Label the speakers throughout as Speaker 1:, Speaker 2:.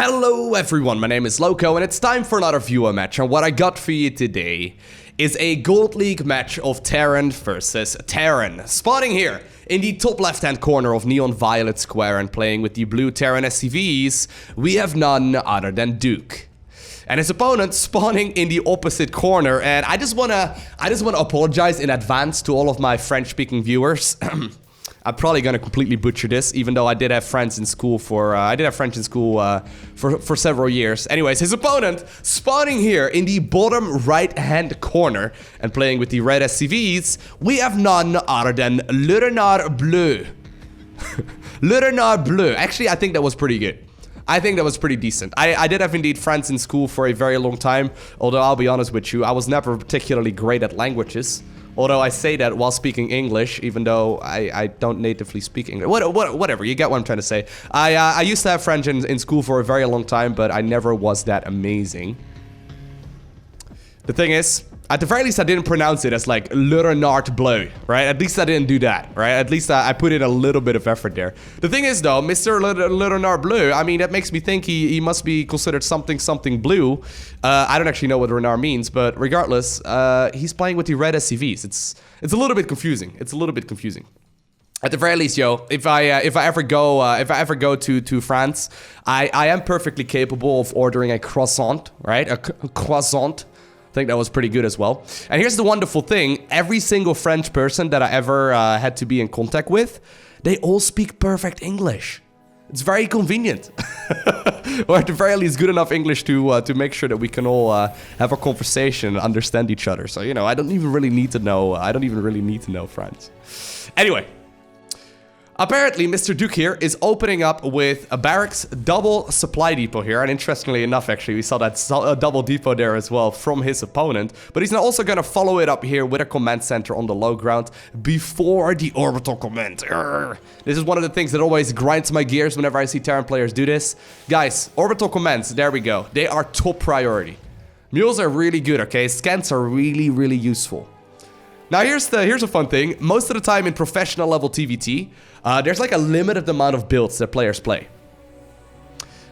Speaker 1: Hello everyone, my name is Lowko and it's time for another viewer match, and what I got for you today is a Gold League match of Terran versus Terran. Spawning here in the top left hand corner of Neon Violet Square and playing with the blue Terran SCVs, we have none other than Duke. And his opponent spawning in the opposite corner, and I just wanna apologize in advance to all of my French-speaking viewers. I'm probably gonna completely butcher this, even though I did have friends in school for for several years. Anyways, his opponent spawning here in the bottom right-hand corner and playing with the red SCVs, we have none other than Le Renard Bleu. Le Renard Bleu. Actually, I think that was pretty good. I think that was pretty decent. I did have indeed friends in school for a very long time, although I'll be honest with you, I was never particularly great at languages. Although I say that while speaking English, even though I don't natively speak English. Whatever, you get what I'm trying to say. I used to have French in school for a very long time, but I never was that amazing. The thing is, at the very least I didn't pronounce it as like Le Renard Bleu, right? At least I didn't do that, right? At least I put in a little bit of effort there. The thing is though, Mr. Le Renard Bleu, I mean, that makes me think he must be considered something blue. I don't actually know what Renard means, but regardless, he's playing with the red SCVs. It's a little bit confusing. It's a little bit confusing. At the very least, yo, if I ever go to France, I am perfectly capable of ordering a croissant, right? A croissant. I think that was pretty good as well. And here's the wonderful thing. Every single French person that I ever had to be in contact with, they all speak perfect English. It's very convenient. Or at the very least, good enough English to make sure that we can all have a conversation and understand each other. So, you know, I don't even really need to know French. Anyway. Apparently, Mr. Duke here is opening up with a barracks double supply depot here. And interestingly enough, actually, we saw that double depot there as well from his opponent. But he's now also going to follow it up here with a command center on the low ground before the orbital command. This is one of the things that always grinds my gears whenever I see Terran players do this. Guys, orbital commands, there we go. They are top priority. Mules are really good, okay? Scans are really, really useful. Now here's a fun thing. Most of the time in professional level TVT, there's like a limited amount of builds that players play.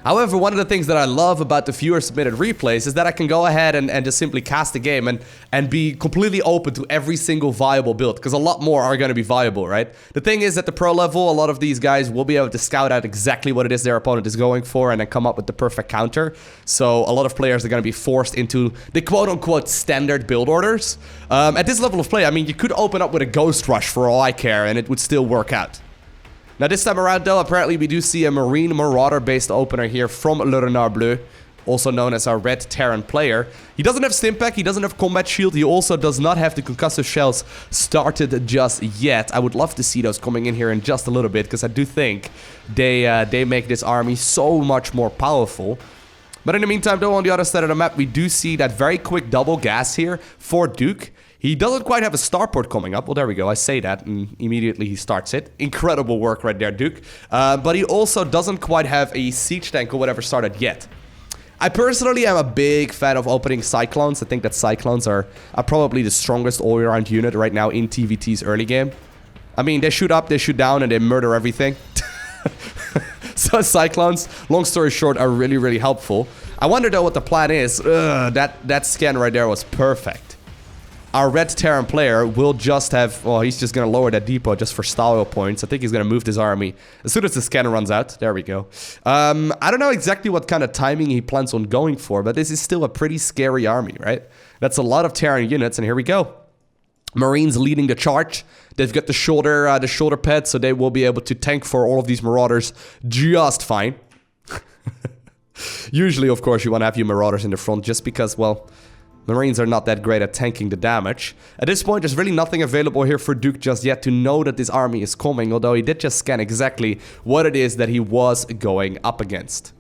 Speaker 1: However, one of the things that I love about the viewer submitted replays is that I can go ahead and just simply cast the game and be completely open to every single viable build, because a lot more are going to be viable, right? The thing is, at the pro level, a lot of these guys will be able to scout out exactly what it is their opponent is going for and then come up with the perfect counter. So a lot of players are going to be forced into the quote-unquote standard build orders. At this level of play, I mean, you could open up with a Ghost Rush for all I care and it would still work out. Now this time around though, apparently we do see a Marine Marauder based opener here from Le Renard Bleu, also known as our red Terran player. He doesn't have Stimpack, he doesn't have Combat Shield, he also does not have the concussive shells started just yet. I would love to see those coming in here in just a little bit, because I do think they make this army so much more powerful. But in the meantime though, on the other side of the map, we do see that very quick double gas here for Duke. He doesn't quite have a starport coming up. Well, there we go. I say that, and immediately he starts it. Incredible work right there, Duke. But he also doesn't quite have a siege tank or whatever started yet. I personally am a big fan of opening Cyclones. I think that Cyclones are probably the strongest all-around unit right now in TVT's early game. I mean, they shoot up, they shoot down, and they murder everything. So Cyclones, long story short, are really, really helpful. I wonder, though, what the plan is. That scan right there was perfect. Our red Terran player will just have, well, he's just going to lower that depot just for style points. I think he's going to move this army as soon as the scanner runs out. There we go. I don't know exactly what kind of timing he plans on going for, but this is still a pretty scary army, right? That's a lot of Terran units, and here we go. Marines leading the charge. They've got the shoulder pad, so they will be able to tank for all of these Marauders just fine. Usually, of course, you want to have your Marauders in the front just because, well, Marines are not that great at tanking the damage. At this point, there's really nothing available here for Duke just yet to know that this army is coming, although he did just scan exactly what it is that he was going up against.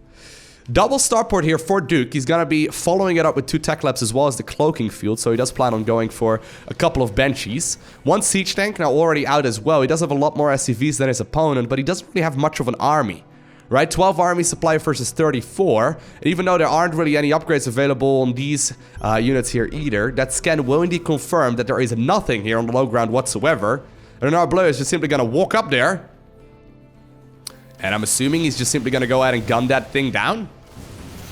Speaker 1: Double starport here for Duke. He's going to be following it up with 2 tech labs as well as the cloaking field, so he does plan on going for a couple of Banshees. 1 siege tank now already out as well. He does have a lot more SCVs than his opponent, but he doesn't really have much of an army. Right, 12 army supply versus 34. And even though there aren't really any upgrades available on these units here either, that scan will indeed confirm that there is nothing here on the low ground whatsoever. Renard Bleu is just simply going to walk up there. And I'm assuming he's just simply going to go ahead and gun that thing down.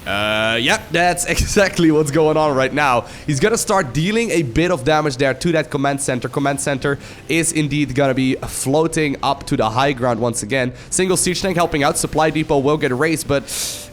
Speaker 1: Yep, that's exactly what's going on right now. He's gonna start dealing a bit of damage there to that command center. Command center is indeed gonna be floating up to the high ground once again. Single siege tank helping out. Supply depot will get raised, but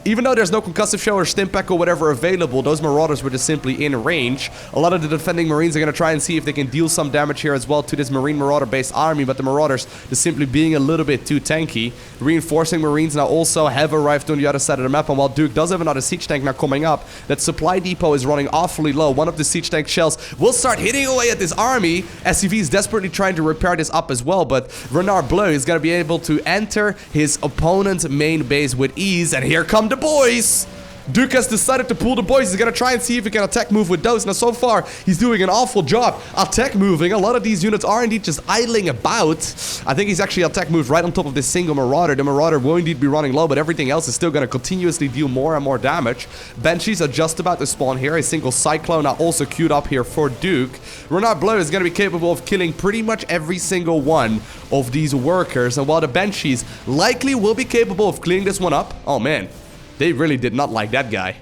Speaker 1: even though there's no concussive shell or stimpak or whatever available, those marauders were just simply in range. A lot of the defending marines are gonna try and see if they can deal some damage here as well to this marine marauder based army, but the marauders just simply being a little bit too tanky. Reinforcing marines now also have arrived on the other side of the map, and while Duke does have another siege tank now coming up, that supply depot is running awfully low. One of the siege tank shells will start hitting away at this army. SCV is desperately trying to repair this up as well, but Renard Bleu is going to be able to enter his opponent's main base with ease, and here come the boys! Duke has decided to pull the boys. He's going to try and see if he can attack move with those. Now, so far, he's doing an awful job attack moving. A lot of these units are indeed just idling about. I think he's actually attack moved right on top of this single marauder. The marauder will indeed be running low, but everything else is still going to continuously deal more and more damage. Banshees are just about to spawn here. A single cyclone now also queued up here for Duke. Renard Bleu is going to be capable of killing pretty much every single one of these workers. And while the Banshees likely will be capable of cleaning this one up, oh man, they really did not like that guy.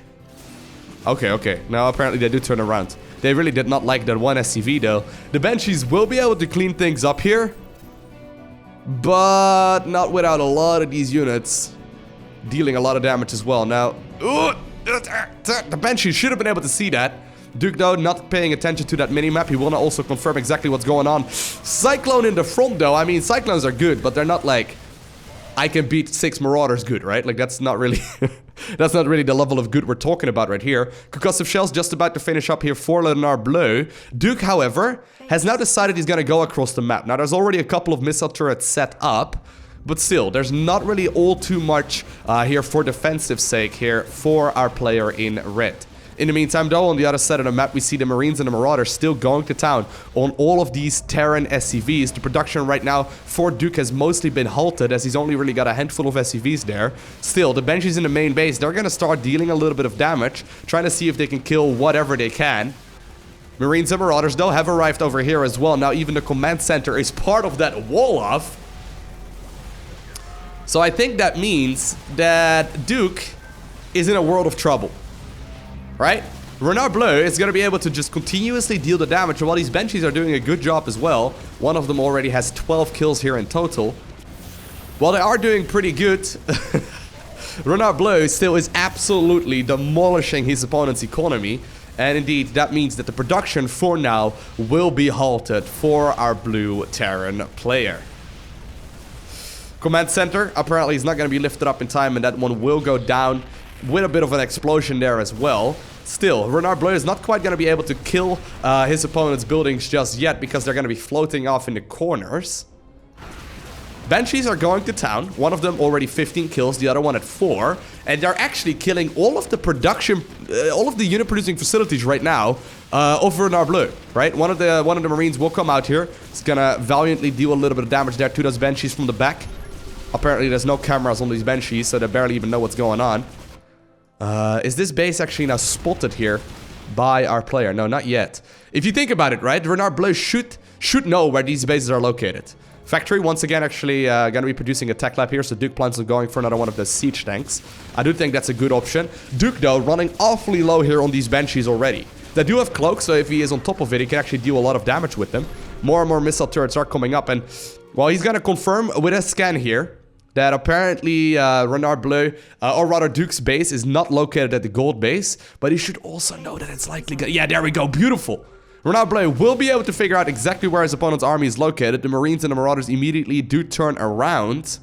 Speaker 1: Okay. Now apparently they do turn around. They really did not like that one SCV though. The Banshees will be able to clean things up here, but not without a lot of these units dealing a lot of damage as well. Now, the Banshees should have been able to see that. Duke though not paying attention to that mini-map. He will not also confirm exactly what's going on. Cyclone in the front though. I mean, Cyclones are good, but they're not like I can beat 6 marauders good, right? Like that's not really that's not really the level of good we're talking about right here. Concussive shells just about to finish up here for Renard Bleu. Duke, however, has now decided he's gonna go across the map. Now there's already a couple of missile turrets set up, but still, there's not really all too much here for defensive sake here for our player in red. In the meantime, though, on the other side of the map, we see the Marines and the Marauders still going to town on all of these Terran SCVs. The production right now for Duke has mostly been halted, as he's only really got a handful of SCVs there. Still, the Banshees in the main base, they're going to start dealing a little bit of damage, trying to see if they can kill whatever they can. Marines and Marauders, though, have arrived over here as well. Now, even the command center is part of that wall-off. So I think that means that Duke is in a world of trouble. Right? Renard Bleu is going to be able to just continuously deal the damage, while these Banshees are doing a good job as well. One of them already has 12 kills here in total. While they are doing pretty good, Renard Bleu still is absolutely demolishing his opponent's economy. And indeed, that means that the production for now will be halted for our blue Terran player. Command center apparently is not going to be lifted up in time, and that one will go down with a bit of an explosion there as well. Still, Renard Bleu is not quite going to be able to kill his opponent's buildings just yet, because they're going to be floating off in the corners. Banshees are going to town. One of them already 15 kills, the other one at 4. And they're actually killing all of the production, all of the unit producing facilities right now of Renard Bleu, right? One of the Marines will come out here. It's going to valiantly deal a little bit of damage there to those Banshees from the back. Apparently, there's no cameras on these Banshees, so they barely even know what's going on. Is this base actually now spotted here by our player? No, not yet. If you think about it, right, Renard Bleu should know where these bases are located. Factory, once again, actually going to be producing a tech lab here, so Duke plans on going for another one of the siege tanks. I do think that's a good option. Duke, though, running awfully low here on these Banshees already. They do have cloaks, so if he is on top of it, he can actually deal a lot of damage with them. More and more missile turrets are coming up, and, well, he's going to confirm with a scan here that apparently Renard Bleu, or rather Duke's base, is not located at the gold base, but he should also know that it's likely gonna... Yeah, there we go, beautiful! Renard Bleu will be able to figure out exactly where his opponent's army is located. The Marines and the Marauders immediately do turn around.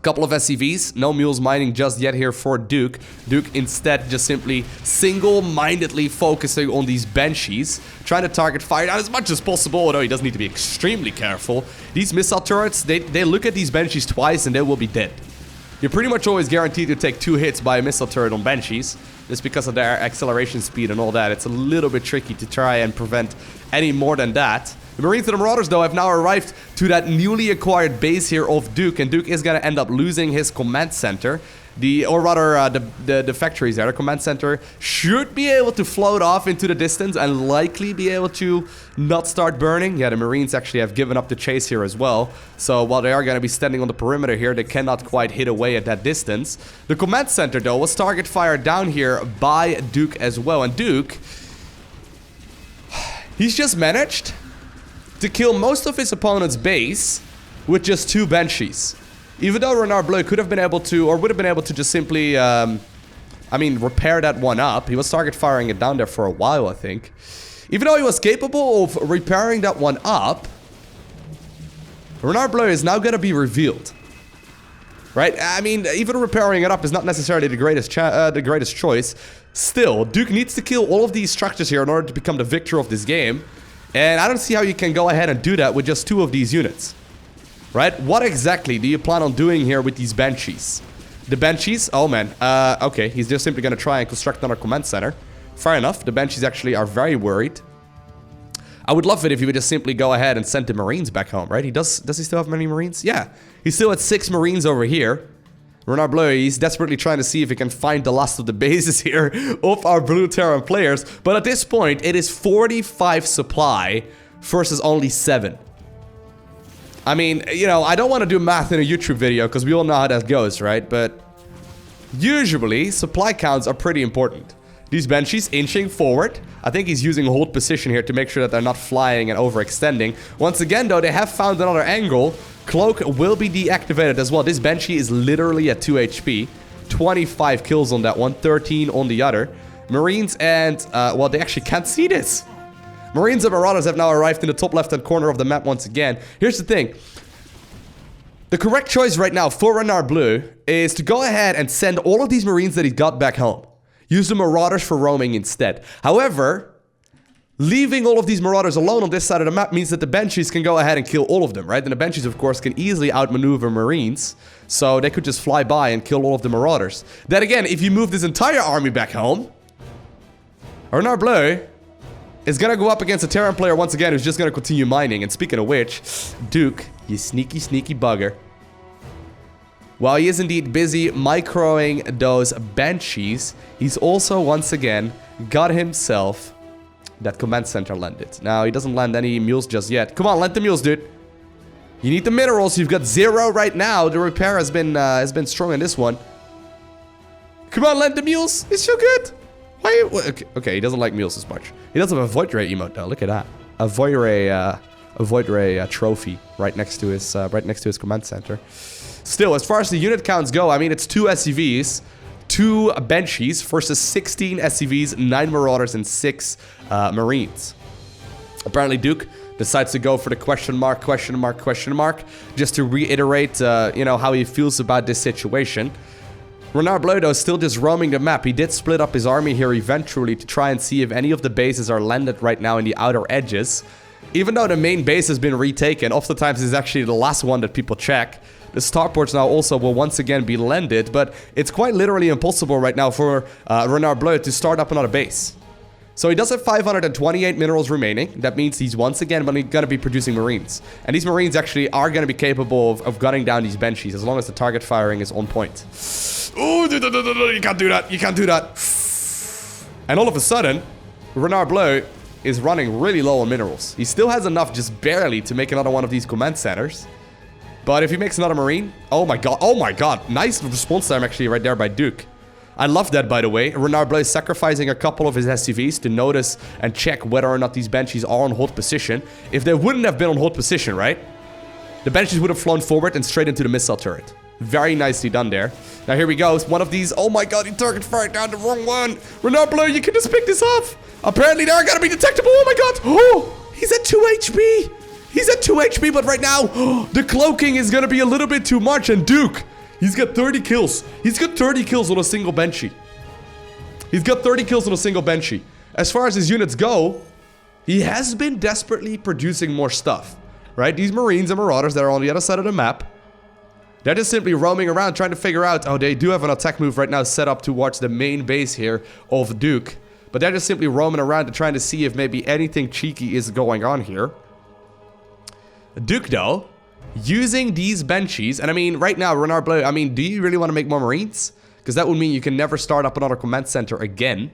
Speaker 1: Couple of SCVs, no mules mining just yet here for Duke. Duke instead just simply single-mindedly focusing on these Banshees, trying to target fire down as much as possible, although he does need to be extremely careful. These missile turrets, they look at these Banshees twice and they will be dead. You're pretty much always guaranteed to take 2 hits by a missile turret on Banshees, just because of their acceleration speed and all that. It's a little bit tricky to try and prevent any more than that. The Marines and the Marauders, though, have now arrived to that newly acquired base here of Duke, and Duke is going to end up losing his command center. Or rather, the factories there, the command center, should be able to float off into the distance and likely be able to not start burning. Yeah, the Marines actually have given up the chase here as well. So while they are going to be standing on the perimeter here, they cannot quite hit away at that distance. The command center, though, was target fired down here by Duke as well. And Duke, he's just managed to kill most of his opponent's base with just 2 Banshees. Even though Renard Bleu could have been able to, or would have been able to just simply, repair that one up. He was target firing it down there for a while, I think. Even though he was capable of repairing that one up, Renard Bleu is now going to be revealed. Right? I mean, even repairing it up is not necessarily the greatest choice. Still, Duke needs to kill all of these structures here in order to become the victor of this game. And I don't see how you can go ahead and do that with just 2 of these units. Right? What exactly do you plan on doing here with these Banshees? The Banshees? Oh, man. Okay, he's just simply going to try and construct another command center. Fair enough. The Banshees actually are very worried. I would love it if he would just simply go ahead and send the Marines back home, right? Does he still have many Marines? Yeah. He's still at 6 Marines over here. Renard Bleu, he's desperately trying to see if he can find the last of the bases here of our Blue Terran players. But at this point, it is 45 supply versus only 7. I mean, you know, I don't want to do math in a YouTube video because we all know how that goes, right? But usually, supply counts are pretty important. These Banshees inching forward. I think he's using hold position here to make sure that they're not flying and overextending. Once again, though, they have found another angle. Cloak will be deactivated as well. This Banshee is literally at 2 HP. 25 kills on that one, 13 on the other. Marines and, well, they actually can't see this. Marines and Marauders have now arrived in the top left-hand corner of the map once again. Here's the thing. The correct choice right now for Renard Bleu is to go ahead and send all of these Marines that he got back home. Use the Marauders for roaming instead. However, leaving all of these Marauders alone on this side of the map means that the Banshees can go ahead and kill all of them, right? And the Banshees, of course, can easily outmaneuver Marines. So they could just fly by and kill all of the Marauders. Then again, if you move this entire army back home, Renard Bleu is going to go up against a Terran player once again who's just going to continue mining. And speaking of which, Duke, you sneaky, sneaky bugger. While he is indeed busy microing those Banshees, he's also once again got himself that command center landed. Now, he doesn't land any mules just yet. Come on, land the mules, dude. You need the minerals. You've got 0 right now. The repair has been strong in this one. Come on, land the mules. It's so good. Why? Okay, he doesn't like mules as much. He does have a Void Ray emote though. Look at that. A Void Ray trophy right next to his command center. Still, as far as the unit counts go, I mean, it's 2 SCVs, 2 Banshees versus 16 SCVs, 9 Marauders, and 6 Marines. Apparently, Duke decides to go for the question mark, just to reiterate, you know, how he feels about this situation. Renard Bleu, though, is still just roaming the map. He did split up his army here eventually to try and see if any of the bases are landed right now in the outer edges. Even though the main base has been retaken, oftentimes it's actually the last one that people check. The starports now also will once again be landed, but it's quite literally impossible right now for Renard Bleu to start up another base. So he does have 528 minerals remaining. That means he's once again going to be producing Marines. And these Marines actually are going to be capable of gunning down these Banshees as long as the target firing is on point. Oh, you can't do that. You can't do that. And all of a sudden, Renard Bleu is running really low on minerals. He still has enough just barely to make another one of these command centers. But if he makes another Marine, oh my god, nice response time actually right there by Duke. I love that, by the way. Renard Bleu is sacrificing a couple of his SCVs to notice and check whether or not these Banshees are on hold position. If they wouldn't have been on hold position, right? The Banshees would have flown forward and straight into the missile turret. Very nicely done there. Now here we go. One of these. Oh my god, he target fired down the wrong one. Renard Bleu, you can just pick this off. Apparently they're gonna be detectable. Oh my god. Oh, he's at 2 HP. He's at 2 HP, but right now, the cloaking is gonna be a little bit too much. And Duke, he's got 30 kills. He's got 30 kills on a single Banshee. He's got 30 kills on a single Banshee. As far as his units go, he has been desperately producing more stuff, right? These Marines and Marauders that are on the other side of the map, they're just simply roaming around trying to figure out, oh, they do have an attack move right now set up towards the main base here of Duke. But they're just simply roaming around and trying to see if maybe anything cheeky is going on here. Duke, though, using these Banshees, and I mean, right now, Renard Bleu, I mean, do you really want to make more Marines? because that would mean you can never start up another command center again.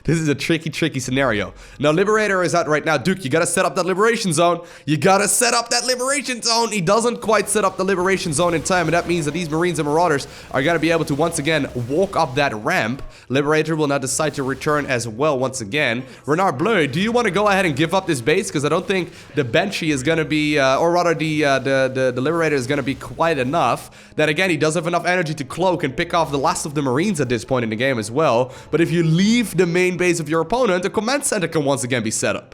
Speaker 1: This is a tricky scenario. Now, Liberator is out right now. Duke, you gotta set up that Liberation Zone. You gotta set up that Liberation Zone. He doesn't quite set up the Liberation Zone in time, and that means that these Marines and Marauders are gonna be able to once again walk up that ramp. Liberator will now decide to return as well once again. Renard Bleu, do you want to go ahead and give up this base? Because I don't think the Banshee is gonna be, or rather the Liberator is gonna be quite enough. Then again, he does have enough energy to cloak and pick off the last of the Marines at this point in the game as well. But if you leave the main base of your opponent, a command center can once again be set up.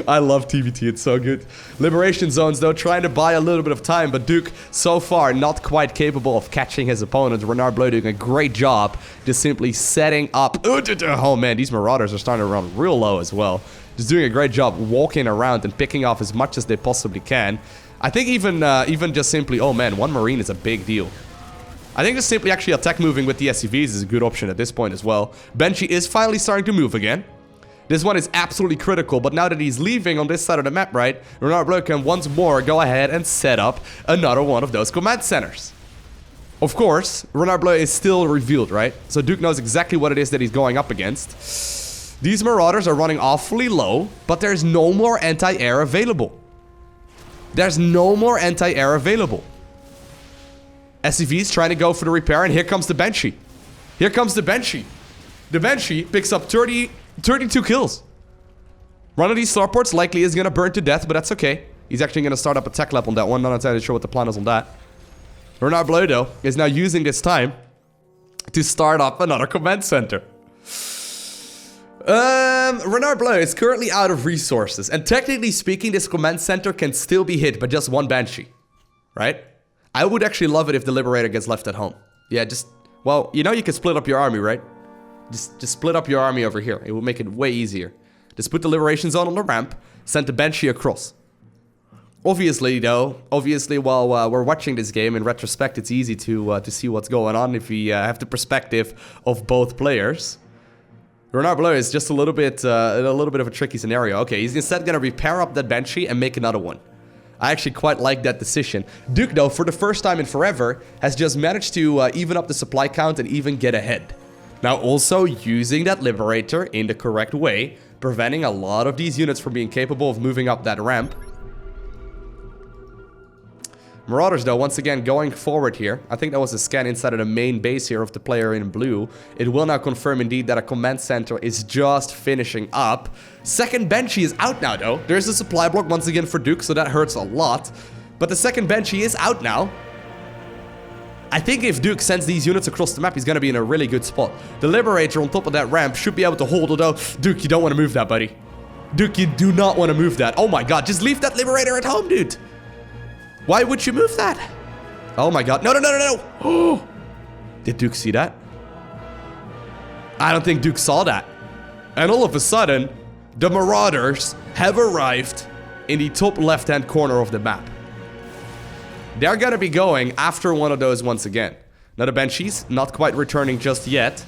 Speaker 1: I love TVT, it's so good. Liberation zones though, trying to buy a little bit of time, but Duke so far not quite capable of catching his opponent. Renard Bleu doing a great job just simply setting up. Oh man, these Marauders are starting to run real low as well. Just doing a great job walking around and picking off as much as they possibly can. I think even just simply, oh man, one Marine is a big deal. I think just simply actually attack moving with the SCVs is a good option at this point as well. Banshee is finally starting to move again. This one is absolutely critical, but now that he's leaving on this side of the map, right, Renard Bleu can once more go ahead and set up another one of those command centers. Of course, Renard Bleu is still revealed, right? So Duke knows exactly what it is that he's going up against. These Marauders are running awfully low, but there's no more anti-air available. There's no more anti-air available. SCV's trying to go for the repair, and here comes the Banshee. Here comes the Banshee. The Banshee picks up 32 kills. One of these starports likely is going to burn to death, but that's okay. He's actually going to start up a tech lab on that one. Not entirely sure what the plan is on that. Renard Bleu, though, is now using this time to start up another command center. Renard Bleu is currently out of resources, and technically speaking, this command center can still be hit by just one Banshee, right? I would actually love it if the Liberator gets left at home. Yeah, just, well, you know you can split up your army, right? Just split up your army over here. It will make it way easier. Just put the Liberation Zone on the ramp, send the Banshee across. Obviously, though, while we're watching this game, in retrospect, it's easy to see what's going on if we have the perspective of both players. Renard Bleu is just a little bit of a tricky scenario. Okay, he's instead gonna repair up that Banshee and make another one. I actually quite like that decision. Duke, though, for the first time in forever, has just managed to even up the supply count and even get ahead. Now, also using that Liberator in the correct way, preventing a lot of these units from being capable of moving up that ramp. Marauders, though, once again going forward here. I think that was a scan inside of the main base here of the player in blue. It will now confirm indeed that a command center is just finishing up. Second Banshee is out now, though. There's a supply block once again for Duke, so that hurts a lot. But the second Banshee is out now. I think if Duke sends these units across the map, he's going to be in a really good spot. The Liberator on top of that ramp should be able to hold, although, Duke, you don't want to move that, buddy. Duke, you do not want to move that. Oh my god, just leave that Liberator at home, dude. Why would you move that? Oh my god. No, no, no, no, no. Oh. Did Duke see that? I don't think Duke saw that. And all of a sudden, the Marauders have arrived in the top left-hand corner of the map. They're gonna be going after one of those once again. Now the Banshees, not quite returning just yet.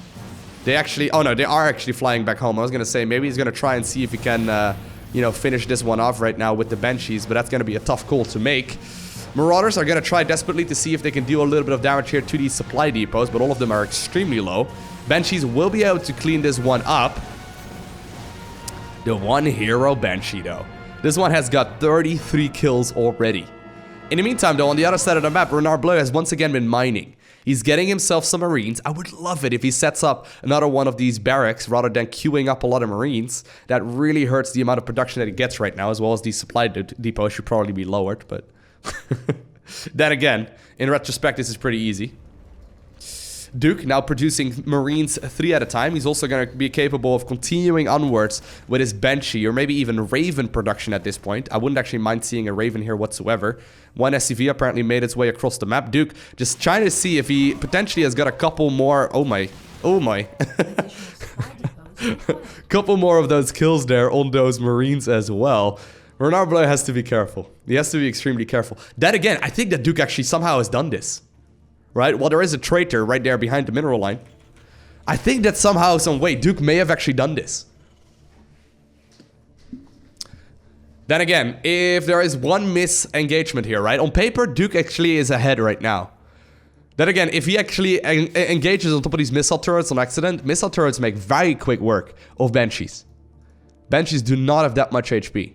Speaker 1: They actually, oh no, they are actually flying back home. I was gonna say, maybe he's gonna try and see if he can, you know, finish this one off right now with the Banshees, but that's gonna be a tough call to make. Marauders are gonna try desperately to see if they can deal a little bit of damage here to these supply depots, but all of them are extremely low. Banshees will be able to clean this one up. The one hero Banshee, though. This one has got 33 kills already. In the meantime, though, on the other side of the map, Renard Bleu has once again been mining. He's getting himself some Marines. I would love it if he sets up another one of these barracks rather than queuing up a lot of Marines. That really hurts the amount of production that he gets right now, as well as these supply depots should probably be lowered, but... Then again, in retrospect, this is pretty easy. Duke now producing Marines 3 at a time. He's also going to be capable of continuing onwards with his Banshee, or maybe even Raven production at this point. I wouldn't actually mind seeing a Raven here whatsoever. One SCV apparently made its way across the map. Duke just trying to see if he potentially has got a couple more... Oh my. Oh my. Couple more of those kills there on those Marines as well. Renard Bleu has to be careful. He has to be extremely careful. Then again, I think that Duke actually somehow has done this. Right? Well, there is a traitor right there behind the mineral line. I think that somehow, some way, Duke may have actually done this. Then again, if there is one misengagement here, right? On paper, Duke actually is ahead right now. Then again, if he actually engages on top of these missile turrets on accident, missile turrets make very quick work of Banshees. Banshees do not have that much HP.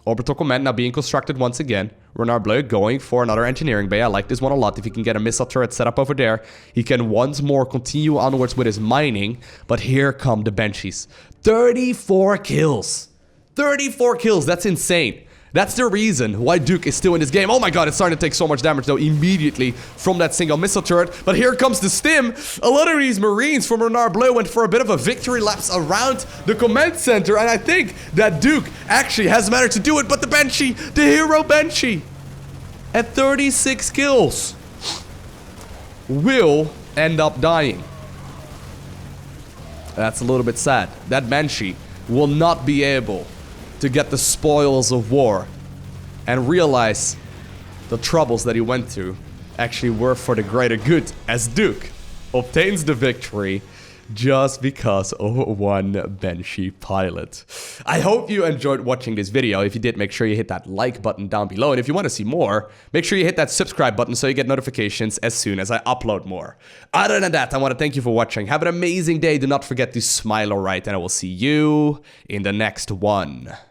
Speaker 1: Orbital Command now being constructed once again. Renard Bleu going for another engineering bay. I like this one a lot. If he can get a missile turret set up over there, he can once more continue onwards with his mining. But here come the Banshees. 34 kills. 34 kills. That's insane. That's the reason why Duke is still in this game. Oh my god, it's starting to take so much damage though immediately from that single missile turret. But here comes the stim. A lot of these Marines from Renard Bleu went for a bit of a victory laps around the command center. And I think that Duke actually has managed to do it. But the Banshee, the hero Banshee, at 36 kills, will end up dying. That's a little bit sad. That Banshee will not be able to get the spoils of war and realize the troubles that he went through actually were for the greater good, as Duke obtains the victory just because of one Banshee pilot. I hope you enjoyed watching this video. If you did, make sure you hit that like button down below. And if you want to see more, make sure you hit that subscribe button so you get notifications as soon as I upload more. Other than that, I want to thank you for watching. Have an amazing day. Do not forget to smile alright, and I will see you in the next one.